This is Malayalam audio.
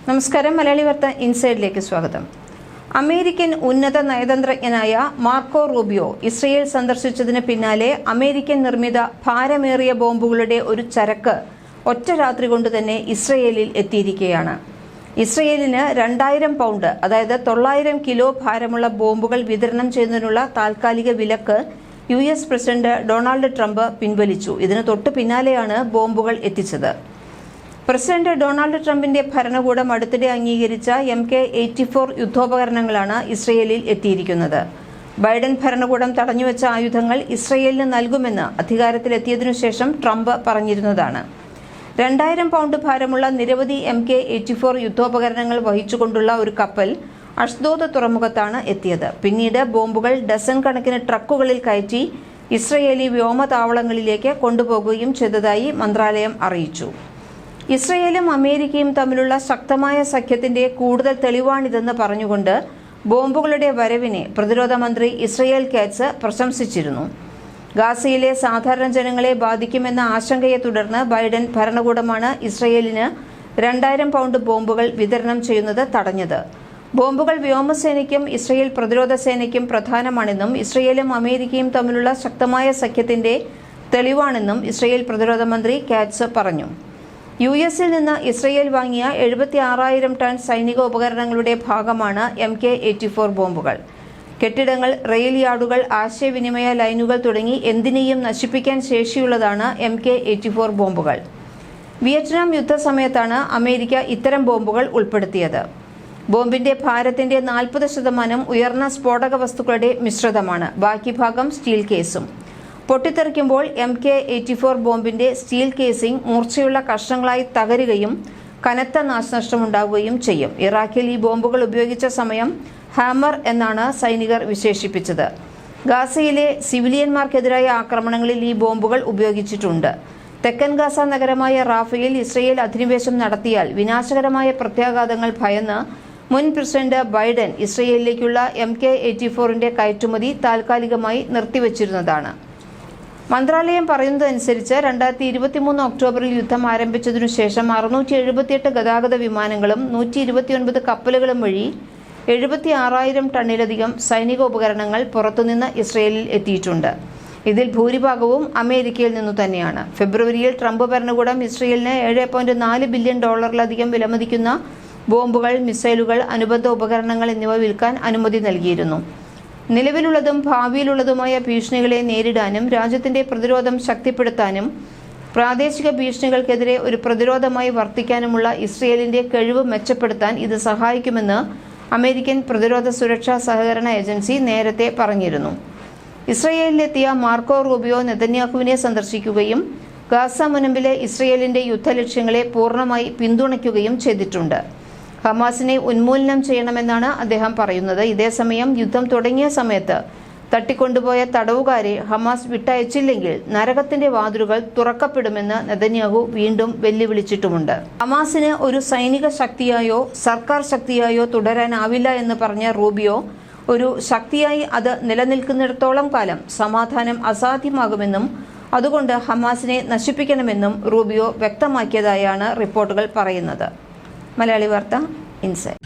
നമസ്കാരം. മലയാളി വാർത്ത ഇൻസൈഡിലേക്ക് സ്വാഗതം. അമേരിക്കൻ ഉന്നത നയതന്ത്രജ്ഞനായ മാർക്കോ റൂബിയോ ഇസ്രയേൽ സന്ദർശിച്ചതിന് പിന്നാലെ അമേരിക്കൻ നിർമ്മിത ഭാരമേറിയ ബോംബുകളുടെ ഒരു ചരക്ക് ഒറ്റ രാത്രി കൊണ്ട് തന്നെ ഇസ്രയേലിൽ എത്തിയിരിക്കുകയാണ്. ഇസ്രയേലിന് 2000 പൗണ്ട് അതായത് 900 കിലോ ഭാരമുള്ള ബോംബുകൾ വിതരണം ചെയ്യുന്നതിനുള്ള താൽക്കാലിക വിലക്ക് US പ്രസിഡന്റ് ഡൊണാൾഡ് ട്രംപ് പിൻവലിച്ചു. ഇതിന് തൊട്ടു പിന്നാലെയാണ് ബോംബുകൾ എത്തിച്ചത്. പ്രസിഡന്റ് ഡൊണാൾഡ് ട്രംപിന്റെ ഭരണകൂടം അടുത്തിടെ അംഗീകരിച്ച MK-84 യുദ്ധോപകരണങ്ങളാണ് ഇസ്രയേലിൽ എത്തിയിരിക്കുന്നത്. ബൈഡൻ ഭരണകൂടം തടഞ്ഞുവെച്ച ആയുധങ്ങൾ ഇസ്രയേലിന് നൽകുമെന്ന് അധികാരത്തിലെത്തിയതിനു ശേഷം ട്രംപ് പറഞ്ഞിരുന്നതാണ്. 2000 പൗണ്ട് ഭാരമുള്ള നിരവധി MK-84 യുദ്ധോപകരണങ്ങൾ വഹിച്ചുകൊണ്ടുള്ള ഒരു കപ്പൽ അഷ്ദോദ് തുറമുഖത്താണ് എത്തിയത്. പിന്നീട് ബോംബുകൾ ഡസൻ കണക്കിന് ട്രക്കുകളിൽ കയറ്റി ഇസ്രയേലി വ്യോമതാവളങ്ങളിലേക്ക് കൊണ്ടുപോകുകയും ചെയ്തതായി മന്ത്രാലയം അറിയിച്ചു. ഇസ്രയേലും അമേരിക്കയും തമ്മിലുള്ള ശക്തമായ സഖ്യത്തിന്റെ കൂടുതൽ തെളിവാണിതെന്ന് പറഞ്ഞുകൊണ്ട് ബോംബുകളുടെ വരവിനെ പ്രതിരോധ മന്ത്രി ഇസ്രയേൽ കാറ്റ്സ് പ്രശംസിച്ചിരുന്നു. ഗാസയിലെ സാധാരണ ജനങ്ങളെ ബാധിക്കുമെന്ന ആശങ്കയെ തുടർന്ന് ബൈഡൻ ഭരണകൂടമാണ് ഇസ്രയേലിന് 2000 പൗണ്ട് ബോംബുകൾ വിതരണം ചെയ്യുന്നത് തടഞ്ഞത്. ബോംബുകൾ വ്യോമസേനയ്ക്കും ഇസ്രയേൽ പ്രതിരോധ സേനയ്ക്കും പ്രധാനമാണെന്നും ഇസ്രയേലും അമേരിക്കയും തമ്മിലുള്ള ശക്തമായ സഖ്യത്തിന്റെ തെളിവാണെന്നും ഇസ്രയേൽ പ്രതിരോധ മന്ത്രി കാറ്റ്സ് പറഞ്ഞു. US-ൽ നിന്ന് ഇസ്രയേൽ വാങ്ങിയ 76,000 ടൺ സൈനിക ഉപകരണങ്ങളുടെ ഭാഗമാണ് MK-84 ബോംബുകൾ. കെട്ടിടങ്ങൾ, റെയിൽ യാർഡുകൾ, ആശയവിനിമയ ലൈനുകൾ തുടങ്ങി എന്തിനേയും നശിപ്പിക്കാൻ ശേഷിയുള്ളതാണ് MK-84 ബോംബുകൾ. വിയറ്റ്നാം യുദ്ധസമയത്താണ് അമേരിക്ക ഇത്തരം ബോംബുകൾ ഉൾപ്പെടുത്തിയത്. ബോംബിന്റെ ഭാരത്തിന്റെ 40% ഉയർന്ന സ്ഫോടക വസ്തുക്കളുടെ മിശ്രിതമാണ്. ബാക്കി ഭാഗം സ്റ്റീൽ കേസും. പൊട്ടിത്തെറിക്കുമ്പോൾ MK-84 ബോംബിന്റെ സ്റ്റീൽ കേസിംഗ് മൂർച്ചയുള്ള കഷ്ണങ്ങളായി തകരുകയും കനത്ത നാശനഷ്ടമുണ്ടാകുകയും ചെയ്യും. ഇറാഖിൽ ഈ ബോംബുകൾ ഉപയോഗിച്ച സമയം ഹാമർ എന്നാണ് സൈനികർ വിശേഷിപ്പിച്ചത്. ഗാസയിലെ സിവിലിയന്മാർക്കെതിരായ ആക്രമണങ്ങളിൽ ഈ ബോംബുകൾ ഉപയോഗിച്ചിട്ടുണ്ട്. തെക്കൻ ഗാസ നഗരമായ റാഫയിൽ ഇസ്രയേൽ അധിനിവേശം നടത്തിയാൽ വിനാശകരമായ പ്രത്യാഘാതങ്ങൾ ഭയന്ന് മുൻ പ്രസിഡന്റ് ബൈഡൻ ഇസ്രയേലിലേക്കുള്ള MK-84ന്റെ കയറ്റുമതി താൽക്കാലികമായി നിർത്തിവച്ചിരുന്നതാണ്. മന്ത്രാലയം പറയുന്നതനുസരിച്ച് 2023 ഒക്ടോബറിൽ യുദ്ധം ആരംഭിച്ചതിനു ശേഷം 678 ഗതാഗത വിമാനങ്ങളും 129 കപ്പലുകളും വഴി 76,000 ടണ്ണിലധികം സൈനിക ഉപകരണങ്ങൾ പുറത്തുനിന്ന് ഇസ്രയേലിൽ എത്തിയിട്ടുണ്ട്. ഇതിൽ ഭൂരിഭാഗവും അമേരിക്കയിൽ നിന്നു തന്നെയാണ്. ഫെബ്രുവരിയിൽ ട്രംപ് ഭരണകൂടം ഇസ്രയേലിന് $7.4 ബില്യൺ വിലമതിക്കുന്ന ബോംബുകൾ, മിസൈലുകൾ, അനുബന്ധ ഉപകരണങ്ങൾ എന്നിവ വിൽക്കാൻ അനുമതി നൽകിയിരുന്നു. നിലവിലുള്ളതും ഭാവിയിലുള്ളതുമായ ഭീഷണികളെ നേരിടാനും രാജ്യത്തിന്റെ പ്രതിരോധം ശക്തിപ്പെടുത്താനും പ്രാദേശിക ഭീഷണികൾക്കെതിരെ ഒരു പ്രതിരോധമായി വർത്തിക്കാനുമുള്ള ഇസ്രയേലിന്റെ കഴിവ് മെച്ചപ്പെടുത്താൻ ഇത് സഹായിക്കുമെന്ന് അമേരിക്കൻ പ്രതിരോധ സുരക്ഷാ സഹകരണ ഏജൻസി നേരത്തെ പറഞ്ഞിരുന്നു. ഇസ്രയേലിലെത്തിയ മാർക്കോ റൂബിയോ നെതന്യാഹുവിനെ സന്ദർശിക്കുകയും ഗാസ മുനമ്പിലെ ഇസ്രയേലിന്റെ യുദ്ധലക്ഷ്യങ്ങളെ പൂർണ്ണമായി പിന്തുണയ്ക്കുകയും ചെയ്തിട്ടുണ്ട്. ഹമാസിനെ ഉന്മൂലനം ചെയ്യണമെന്നാണ് അദ്ദേഹം പറയുന്നത്. ഇതേസമയം യുദ്ധം തുടങ്ങിയ സമയത്ത് തട്ടിക്കൊണ്ടുപോയ തടവുകാരെ ഹമാസ് വിട്ടയച്ചില്ലെങ്കിൽ നരകത്തിന്റെ വാതിലുകൾ തുറക്കപ്പെടുമെന്ന് നെതന്യാഹു വീണ്ടും വെല്ലുവിളിച്ചിട്ടുമുണ്ട്. ഹമാസിന് ഒരു സൈനിക ശക്തിയായോ സർക്കാർ ശക്തിയായോ തുടരാനാവില്ല എന്ന് പറഞ്ഞ റൂബിയോ ഒരു ശക്തിയായി അത് നിലനിൽക്കുന്നിടത്തോളം കാലം സമാധാനം അസാധ്യമാകുമെന്നും അതുകൊണ്ട് ഹമാസിനെ നശിപ്പിക്കണമെന്നും റൂബിയോ വ്യക്തമാക്കിയതായാണ് റിപ്പോർട്ടുകൾ പറയുന്നത്. മലയാളി വാർത്ത ഇൻസൈഡ്.